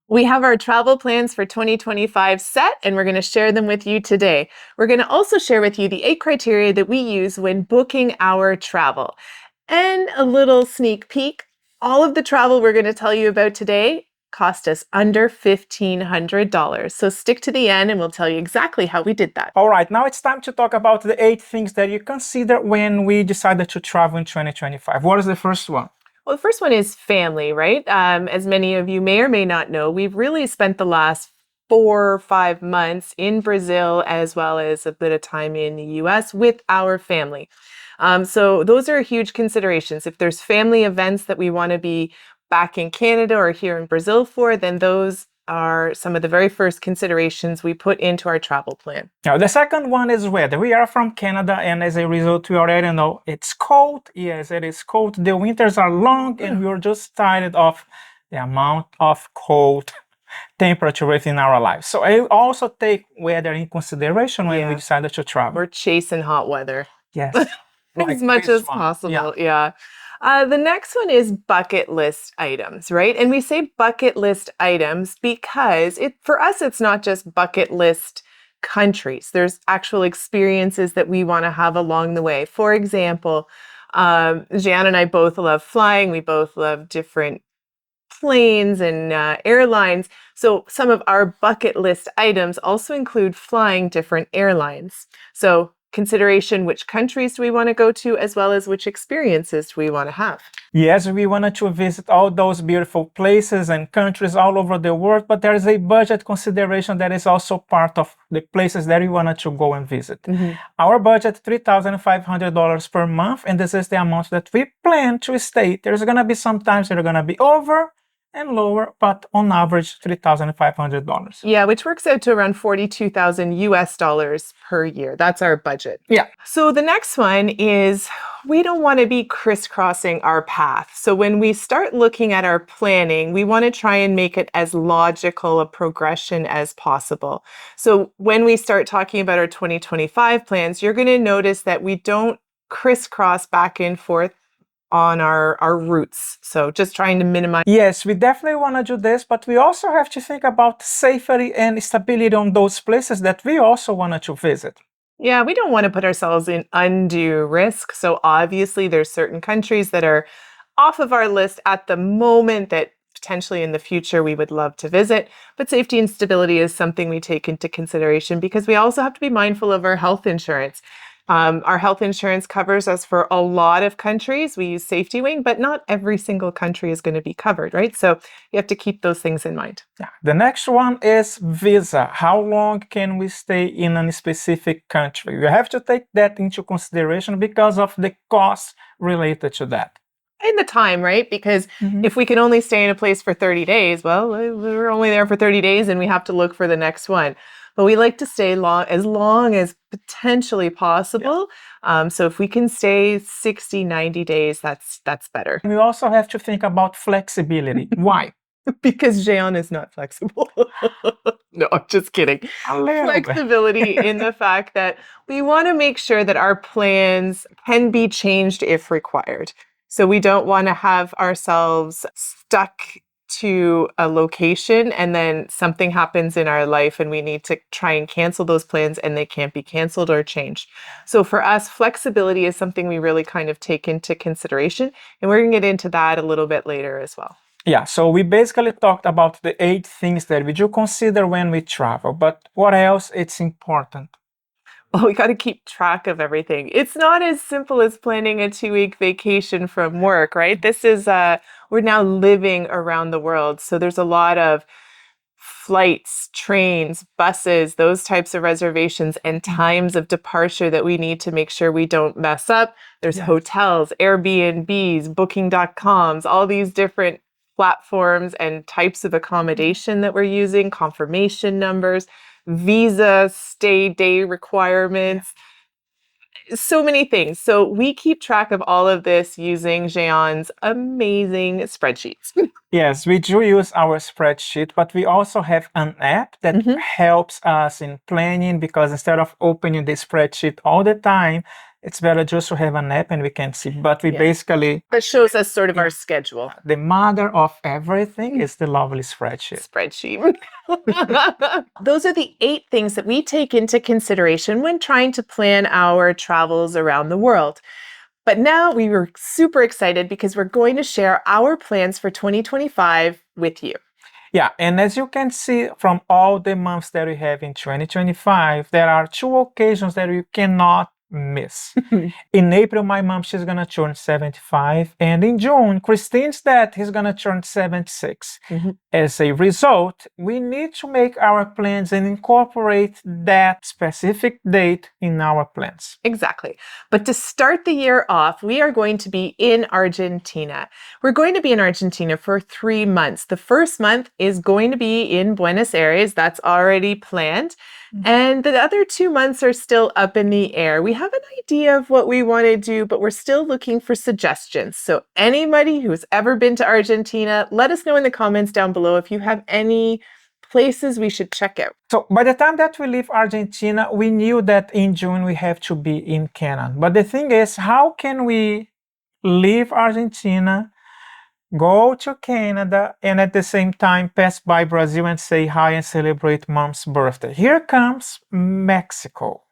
We have our travel plans for 2025 set, and we're going to share them with you today. We're going to also share with you the 8 criteria that we use when booking our travel. And a little sneak peek, all of the travel we're going to tell you about today cost us under $1,500. So stick to the end and we'll tell you exactly how we did that. All right, now it's time to talk about the 8 things that you consider when we decided to travel in 2025. What is the first one? Well, the first one is family, right? As many of you may or may not know, we've really spent the last 4 or 5 months in Brazil, as well as a bit of time in the US with our family. So those are huge considerations. If there's family events that we want to be back in Canada or here in Brazil for, then those are some of the very first considerations we put into our travel plan. Now, the second one is weather. We are from Canada, and as a result, we already know it's cold. Yes, it is cold. The winters are long, and we're just tired of the amount of cold temperature within our lives. So I also take weather in consideration when we decided to travel. We're chasing hot weather. Yes. As much as possible. Yeah. The next one is bucket list items, right? And we say bucket list items because for us, it's not just bucket list countries. There's actual experiences that we want to have along the way. For example, Jeanne and I both love flying. We both love different planes and airlines. So some of our bucket list items also include flying different airlines. So consideration, which countries do we want to go to, as well as which experiences do we want to have? Yes, we wanted to visit all those beautiful places and countries all over the world, but there is a budget consideration that is also part of the places that we wanted to go and visit. Our budget, $3,500 per month, and this is the amount that we plan to stay. There's going to be some times that are going to be over and lower, but on average, $3,500. Yeah, which works out to around 42,000 US dollars per year. That's our budget. Yeah. So the next one is we don't want to be crisscrossing our path. So when we start looking at our planning, we want to try and make it as logical a progression as possible. So when we start talking about our 2025 plans, you're going to notice that we don't crisscross back and forth on our routes. So just trying to minimize. Yes, we definitely want to do this, but we also have to think about safety and stability on those places that we also wanted to visit. Yeah, we don't want to put ourselves in undue risk. So obviously there's certain countries that are off of our list at the moment that potentially in the future we would love to visit. But safety and stability is something we take into consideration because we also have to be mindful of our health insurance. Our health insurance covers us for a lot of countries. We use Safety Wing, but not every single country is going to be covered, right? So you have to keep those things in mind. Yeah. The next one is visa. How long can we stay in a specific country? You have to take that into consideration because of the costs related to that. And the time, right? Because if we can only stay in a place for 30 days, well, we're only there for 30 days and we have to look for the next one. But we like to stay long as potentially possible. Yeah. So if we can stay 60, 90 days, that's better. We also have to think about flexibility. Why? Because Jeanne is not flexible. No, I'm just kidding. Flexibility in the fact that we want to make sure that our plans can be changed if required. So we don't want to have ourselves stuck to a location and then something happens in our life and we need to try and cancel those plans and they can't be canceled or changed. So for us, flexibility is something we really kind of take into consideration, and we're going to get into that a little bit later as well. Yeah, so we basically talked about the 8 things that we do consider when we travel, but what else is important? Well, we got to keep track of everything. It's not as simple as planning a 2-week vacation from work, right? This is, we're now living around the world. So there's a lot of flights, trains, buses, those types of reservations and times of departure that we need to make sure we don't mess up. There's hotels, Airbnbs, booking.coms, all these different platforms and types of accommodation that we're using, confirmation numbers, visa, stay day requirements, so many things. So we keep track of all of this using Jeanne's amazing spreadsheets. Yes, we do use our spreadsheet, but we also have an app that helps us in planning, because instead of opening the spreadsheet all the time, it's better just to have an app and we can see. But we Yeah. basically, That shows us sort of Yeah. our schedule. the mother of everything is the lovely spreadsheet. Spreadsheet. Those are the 8 things that we take into consideration when trying to plan our travels around the world. But now we were super excited because we're going to share our plans for 2025 with you. Yeah, and as you can see from all the months that we have in 2025, there are 2 occasions that you cannot miss. In April, my mom, she's gonna turn 75, and in June, Christine's dad, he's gonna turn 76. As a result, we need to make our plans and incorporate that specific date in our plans. Exactly. But to start the year off, we are going to be in Argentina. We're going to be in Argentina for 3 months. The first month is going to be in Buenos Aires. That's already planned. And the other 2 months are still up in the air. We have an idea of what we want to do, but we're still looking for suggestions. So anybody who's ever been to Argentina, let us know in the comments down below if you have any places we should check out. So by the time that we leave Argentina, we knew that in June we have to be in Canada. But the thing is, how can we leave Argentina, go to Canada, and at the same time pass by Brazil and say hi and celebrate mom's birthday? Here comes Mexico.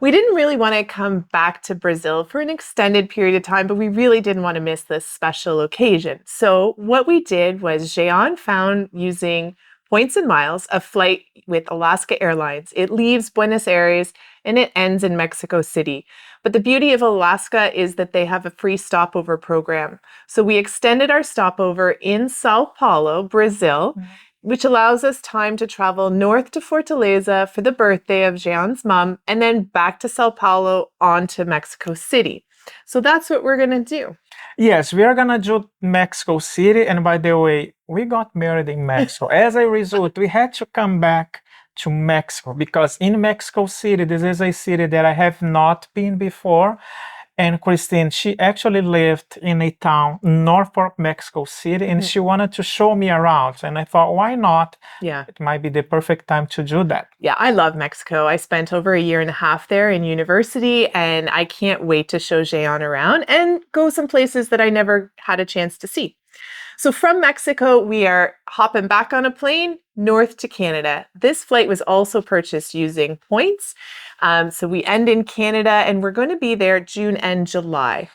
We didn't really want to come back to Brazil for an extended period of time, but we really didn't want to miss this special occasion. So what we did was Jean found, using points and miles, a flight with Alaska Airlines. It leaves Buenos Aires and it ends in Mexico City. But the beauty of Alaska is that they have a free stopover program. So we extended our stopover in Sao Paulo, Brazil, which allows us time to travel north to Fortaleza for the birthday of Jean's mom, and then back to Sao Paulo on to Mexico City. So that's what we're going to do. Yes, we are gonna do Mexico City, and by the way, we got married in Mexico. As a result, we had to come back to Mexico because in Mexico City, this is a city that I have not been before. And Christine, she actually lived in a town north of Mexico City, and she wanted to show me around. And I thought, why not? Yeah. It might be the perfect time to do that. Yeah, I love Mexico. I spent over a year and a half there in university, and I can't wait to show Jean around and go some places that I never had a chance to see. So from Mexico, we are hopping back on a plane north to Canada. This flight was also purchased using points. So we end in Canada, and we're going to be there June and July.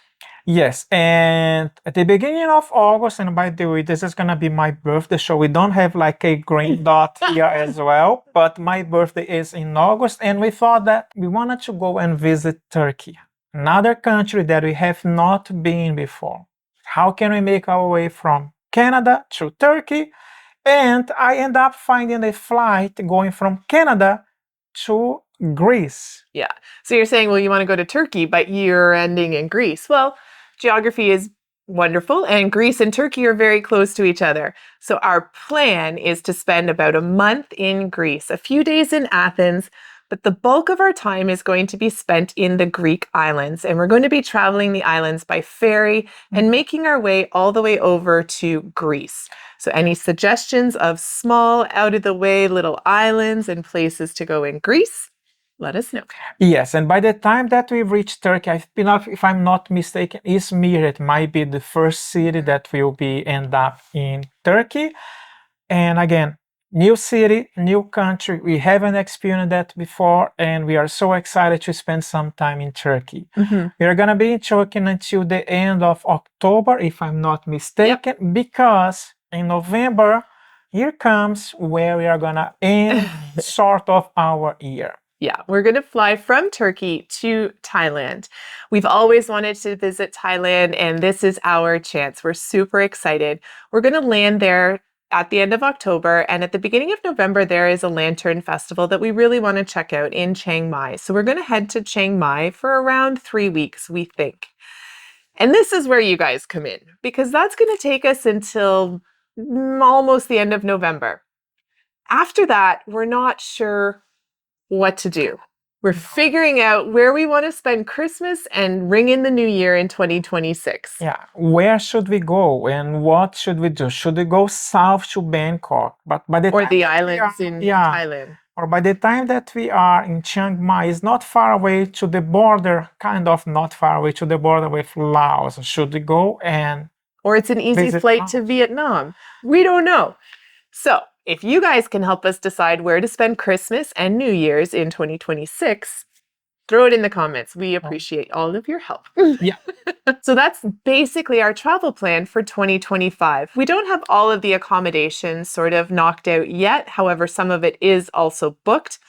Yes, and at the beginning of August, and by the way, this is gonna be my birthday, so we don't have like a green dot here as well, but my birthday is in August, and we thought that we wanted to go and visit Turkey, another country that we have not been before. How can we make our way from Canada to Turkey? And I end up finding a flight going from Canada to Greece. Yeah. So you're saying, well, you want to go to Turkey, but you're ending in Greece. Well, geography is wonderful, and Greece and Turkey are very close to each other. So our plan is to spend about a month in Greece, a few days in Athens, but the bulk of our time is going to be spent in the Greek islands. And we're going to be traveling the islands by ferry and making our way all the way over to Greece. So any suggestions of small, out-of-the-way little islands and places to go in Greece? Let us know. Yes, and by the time that we reach Turkey, if I'm not mistaken, Izmir, it might be the first city that will be end up in Turkey. And again, new city, new country. We haven't experienced that before, and we are so excited to spend some time in Turkey. We are gonna be in Turkey until the end of October, if I'm not mistaken, because in November, here comes where we are gonna end sort of our year. Yeah, we're going to fly from Turkey to Thailand. We've always wanted to visit Thailand, and this is our chance. We're super excited. We're going to land there at the end of October, and at the beginning of November, there is a lantern festival that we really want to check out in Chiang Mai. So we're going to head to Chiang Mai for around 3 weeks, we think. And this is where you guys come in, because that's going to take us until almost the end of November. After that, we're not sure what to do. We're figuring out where we want to spend Christmas and ring in the new year in 2026. Yeah, where should we go and what should we do? Should we go south to Bangkok? But by the Or time the that we islands are- in yeah, Thailand. or by the time that we are in Chiang Mai, is not far away to the border, kind of not far away to the border with Laos. Should we go and Or it's an easy visit flight to Laos? Vietnam. We don't know. So, if you guys can help us decide where to spend Christmas and New Year's in 2026, throw it in the comments. We appreciate all of your help. Yeah. So that's basically our travel plan for 2025. We don't have all of the accommodations sort of knocked out yet. However, some of it is also booked.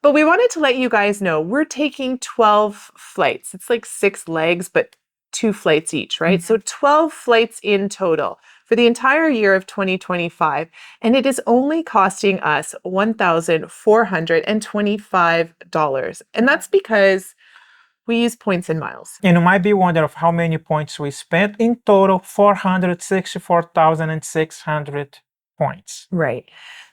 But we wanted to let you guys know we're taking 12 flights. It's like 6 legs, but 2 flights each, right? So 12 flights in total for the entire year of 2025. And it is only costing us $1,425. And that's because we use points and miles. And you might be wondering of how many points we spent. In total, 464,600 points. Right.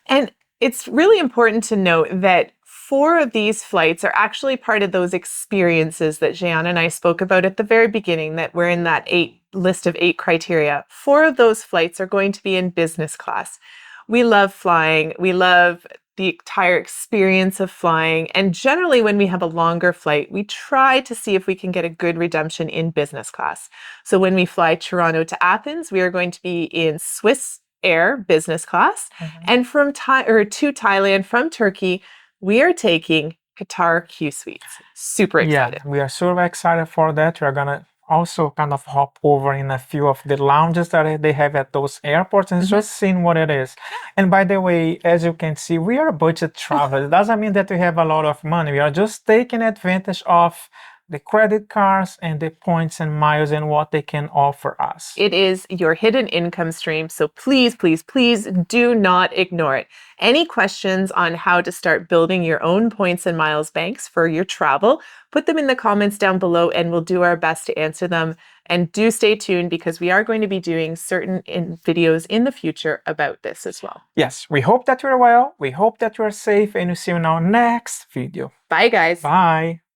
And it's really important to note that 4 of these flights are actually part of those experiences that Jeanne and I spoke about at the very beginning, that we're in that list of 8 criteria. 4 of those flights are going to be in business class. We love flying. We love the entire experience of flying. And generally, when we have a longer flight, we try to see if we can get a good redemption in business class. So when we fly Toronto to Athens, we are going to be in Swiss Air business class. And to Thailand from Turkey, we are taking Qatar Q Suites. Super excited. Yeah, we are super excited for that. We are gonna also kind of hop over in a few of the lounges that they have at those airports and just seeing what it is. And by the way, as you can see, we are budget travelers. It doesn't mean that we have a lot of money. We are just taking advantage of the credit cards and the points and miles and what they can offer us. It is your hidden income stream. So please, please, please do not ignore it. Any questions on how to start building your own points and miles banks for your travel, put them in the comments down below and we'll do our best to answer them. And do stay tuned because we are going to be doing certain videos in the future about this as well. Yes, we hope that you're well. We hope that you're safe and we'll see you in our next video. Bye, guys. Bye.